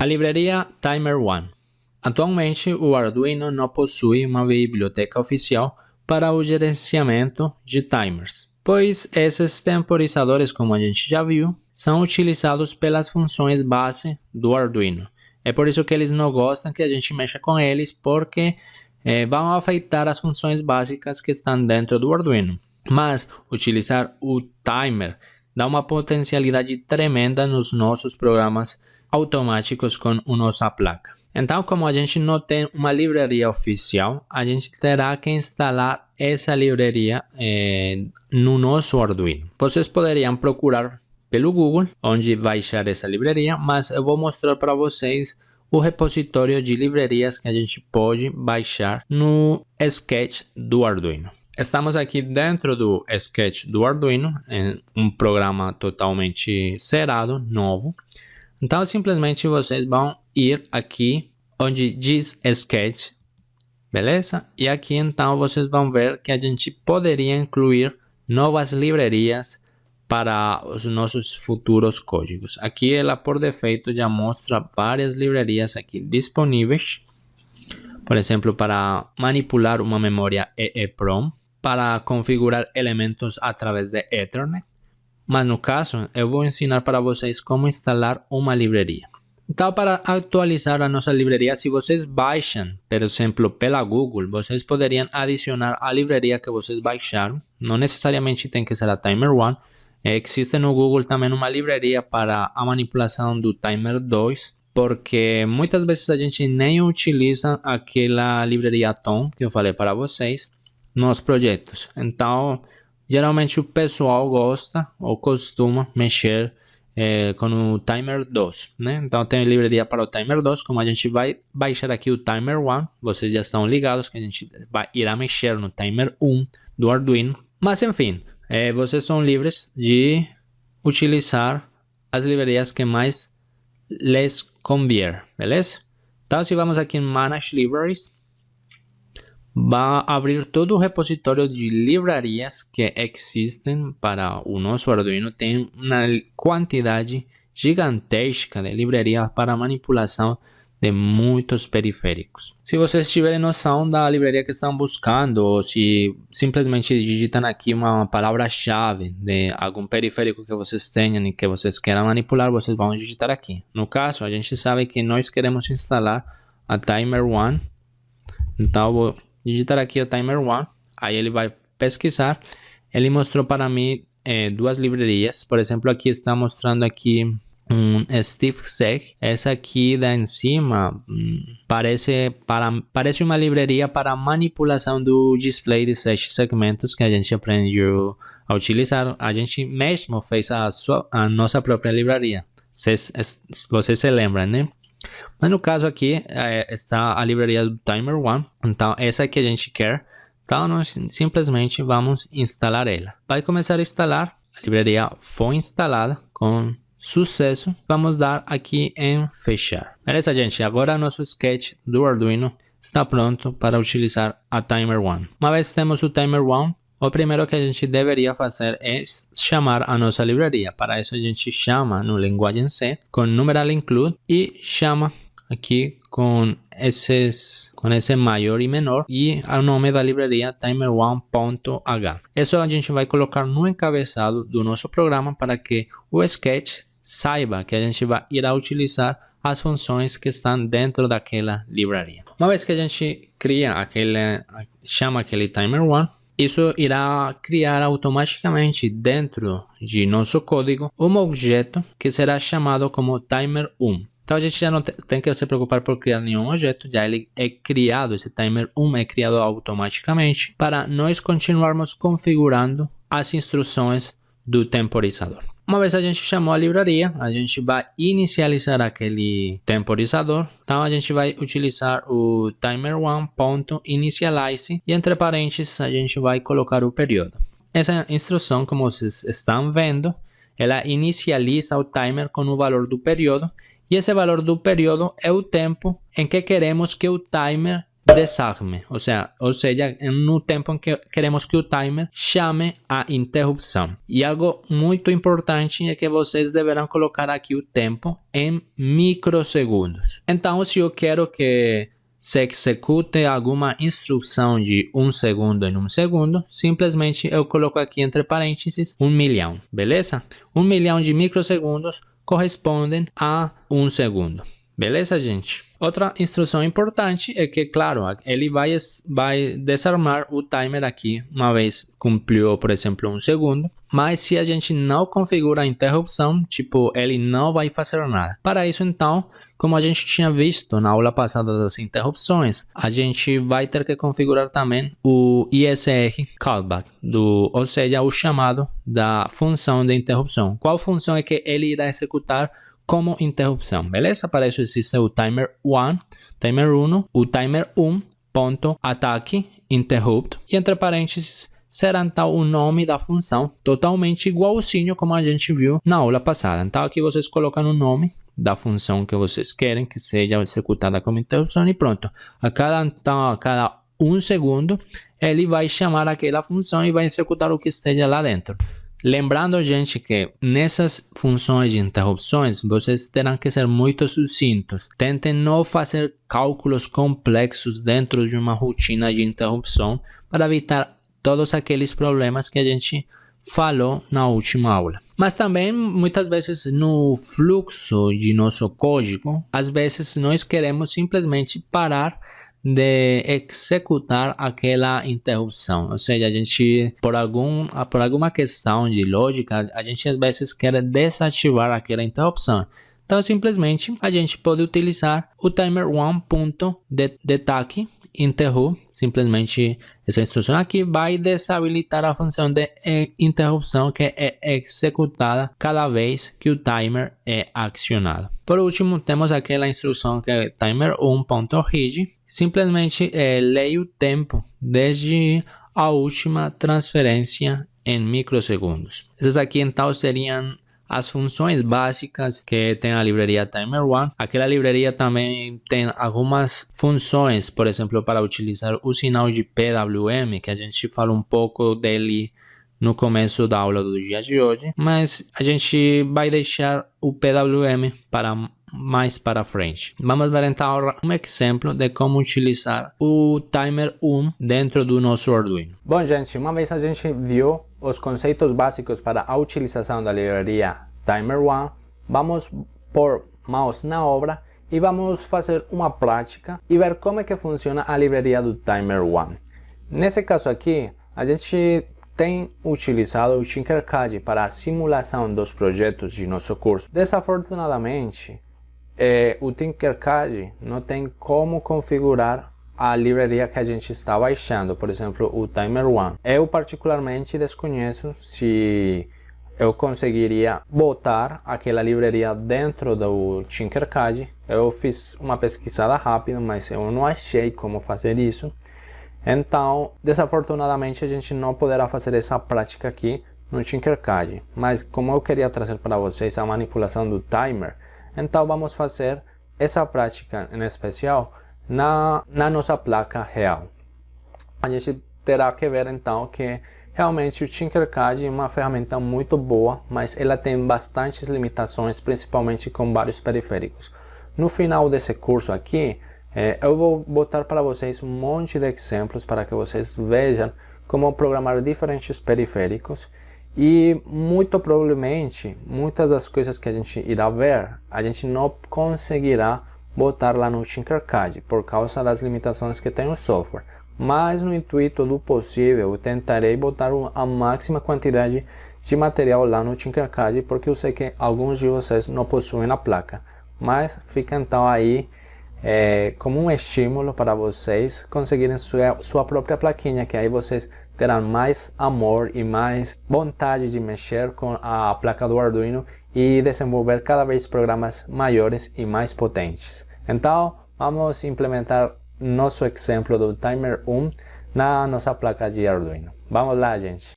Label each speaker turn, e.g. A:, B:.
A: A livraria Timer1. Atualmente, o Arduino não possui uma biblioteca oficial para o gerenciamento de timers, pois esses temporizadores, como a gente já viu, são utilizados pelas funções base do Arduino. É por isso que eles não gostam que a gente mexa com eles, porque vão afetar as funções básicas que estão dentro do Arduino. Mas utilizar o timer dá uma potencialidade tremenda nos nossos programas automáticos com a nossa placa. Então, como a gente não tem uma livraria oficial, a gente terá que instalar essa livraria no nosso Arduino. Vocês poderiam procurar pelo Google onde baixar essa livraria, mas eu vou mostrar para vocês o repositório de livrarias que a gente pode baixar no Sketch do Arduino. Estamos aqui dentro do Sketch do Arduino, em um programa totalmente zerado, novo. Então, simplesmente vocês vão ir aqui onde diz Sketch, beleza? E aqui então vocês vão ver que a gente poderia incluir novas livrarias para os nossos futuros códigos. Aqui ela por defeito já mostra várias livrarias aqui disponíveis. Por exemplo, para manipular uma memória EEPROM, para configurar elementos através de Ethernet. Mas no caso, eu vou ensinar para vocês como instalar uma livraria. Então, para atualizar a nossa livraria, se vocês baixam, por exemplo, pela Google, vocês poderiam adicionar a livraria que vocês baixaram. Não necessariamente tem que ser a Timer1. Existe no Google também uma livraria para a manipulação do Timer 2, porque muitas vezes a gente nem utiliza aquela livraria Tom que eu falei para vocês nos projetos. Então, geralmente o pessoal gosta ou costuma mexer com o Timer 2, né? Então tem livraria para o Timer 2, como a gente vai baixar aqui o Timer 1, vocês já estão ligados que a gente irá mexer no Timer 1 do Arduino. Mas enfim, vocês são livres de utilizar as livrarias que mais lhes convier, beleza? Então se vamos aqui em Manage Libraries, vai abrir todo o repositório de livrarias que existem para o nosso Arduino. Tem uma quantidade gigantesca de livrarias para manipulação de muitos periféricos. Se vocês tiverem noção da livraria que estão buscando, ou se simplesmente digitam aqui uma palavra-chave de algum periférico que vocês tenham e que vocês queiram manipular, vocês vão digitar aqui. No caso, a gente sabe que nós queremos instalar a Timer1, então eu vou digitar aqui o Timer1, aí ele vai pesquisar. Ele mostrou para mim duas livrarias. Por exemplo, aqui está mostrando aqui um StiffSeg. Essa aqui da em cima parece uma livraria para manipulação do display de 6 segmentos que a gente aprendeu a utilizar. A gente mesmo fez a nossa própria livraria. Vocês se lembram, né? Mas no caso aqui está a livraria do Timer1, então essa que a gente quer, então nós simplesmente vamos instalar ela. Vai começar a instalar, a livraria foi instalada com sucesso, vamos dar aqui em fechar. Beleza, gente? Agora nosso sketch do Arduino está pronto para utilizar a Timer1. Uma vez temos o Timer1, o primeiro que a gente deveria fazer é chamar a nossa livraria. Para isso a gente chama no linguagem C com numeral include e chama aqui com esse maior e menor e o nome da livraria timer1.h. Isso a gente vai colocar no encabeçado do nosso programa para que o Sketch saiba que a gente vai irá utilizar as funções que estão dentro daquela livraria. Uma vez que a gente chama aquele Timer1, isso irá criar automaticamente dentro de nosso código um objeto que será chamado como Timer1. Então a gente já não tem que se preocupar por criar nenhum objeto, já ele é criado, esse Timer1 é criado automaticamente para nós continuarmos configurando as instruções do temporizador. Uma vez a gente chamou a livraria, a gente vai inicializar aquele temporizador. Então a gente vai utilizar o timer1.initialize e entre parênteses a gente vai colocar o período. Essa instrução, como vocês estão vendo, ela inicializa o timer com o valor do período e esse valor do período é o tempo em que queremos que o timer desarme, ou seja, no tempo em que queremos que o timer chame a interrupção. E algo muito importante é que vocês deverão colocar aqui o tempo em microsegundos. Então, se eu quero que se execute alguma instrução de 1 segundo em 1 segundo, simplesmente eu coloco aqui entre parênteses 1 milhão, beleza? 1 milhão de microsegundos correspondem a 1 segundo. Beleza, gente? Outra instrução importante é que, claro, ele vai desarmar o timer aqui uma vez cumpriu, por exemplo, 1 segundo. Mas se a gente não configura a interrupção, tipo, ele não vai fazer nada. Para isso, então, como a gente tinha visto na aula passada das interrupções, a gente vai ter que configurar também o ISR callback, ou seja, o chamado da função de interrupção. Qual função é que ele irá executar como interrupção, beleza? Para isso existe o timer 1, o timer 1.ataque interrupt, e entre parênteses será então o nome da função, totalmente igualzinho como a gente viu na aula passada. Então aqui vocês colocam o nome da função que vocês querem que seja executada como interrupção e pronto. A cada 1 segundo ele vai chamar aquela função e vai executar o que esteja lá dentro. Lembrando, gente, que nessas funções de interrupções, vocês terão que ser muito sucintos. Tentem não fazer cálculos complexos dentro de uma rotina de interrupção para evitar todos aqueles problemas que a gente falou na última aula. Mas também, muitas vezes, no fluxo de nosso código, às vezes nós queremos simplesmente parar de executar aquela interrupção, ou seja, a gente por alguma questão de lógica, a gente às vezes quer desativar aquela interrupção. Então simplesmente a gente pode utilizar o timer 1.detake interrupt, simplesmente essa instrução aqui vai desabilitar a função de interrupção que é executada cada vez que o timer é acionado. Por último, temos aquela instrução que é timer 1.read, simplesmente leia o tempo desde a última transferência em microsegundos. Essas aqui então seriam as funções básicas que tem a livraria Timer1. Aquela livraria também tem algumas funções, por exemplo, para utilizar o sinal de PWM, que a gente fala um pouco dele no começo da aula do dia de hoje, mas a gente vai deixar o PWM para mais para frente. Vamos ver então um exemplo de como utilizar o timer 1 dentro do nosso Arduino. Bom, gente, uma vez a gente viu os conceitos básicos para a utilização da livraria Timer1, vamos pôr mãos na obra e vamos fazer uma prática e ver como é que funciona a livraria do Timer1. Nesse caso aqui, a gente tem utilizado o Tinkercad para a simulação dos projetos de nosso curso. Desafortunadamente, o Tinkercad não tem como configurar a livraria que a gente está baixando, por exemplo, o Timer1. Eu particularmente desconheço se eu conseguiria botar aquela livraria dentro do Tinkercad. Eu fiz uma pesquisada rápida, mas eu não achei como fazer isso. Então, desafortunadamente, a gente não poderá fazer essa prática aqui no Tinkercad. Mas como eu queria trazer para vocês a manipulação do timer, então vamos fazer essa prática em especial na nossa placa real. A gente terá que ver então que realmente o Tinkercad é uma ferramenta muito boa, mas ela tem bastantes limitações, principalmente com vários periféricos. No final desse curso aqui, eu vou botar para vocês um monte de exemplos para que vocês vejam como programar diferentes periféricos. E muito provavelmente, muitas das coisas que a gente irá ver, a gente não conseguirá botar lá no Tinkercad, por causa das limitações que tem o software. Mas no intuito do possível, eu tentarei botar a máxima quantidade de material lá no Tinkercad, porque eu sei que alguns de vocês não possuem a placa. Mas fica então aí como um estímulo para vocês conseguirem sua própria plaquinha, que aí vocês terão mais amor e mais vontade de mexer com a placa do Arduino e desenvolver cada vez programas maiores e mais potentes. Então, vamos implementar nosso exemplo do Timer 1 na nossa placa de Arduino. Vamos lá, gente!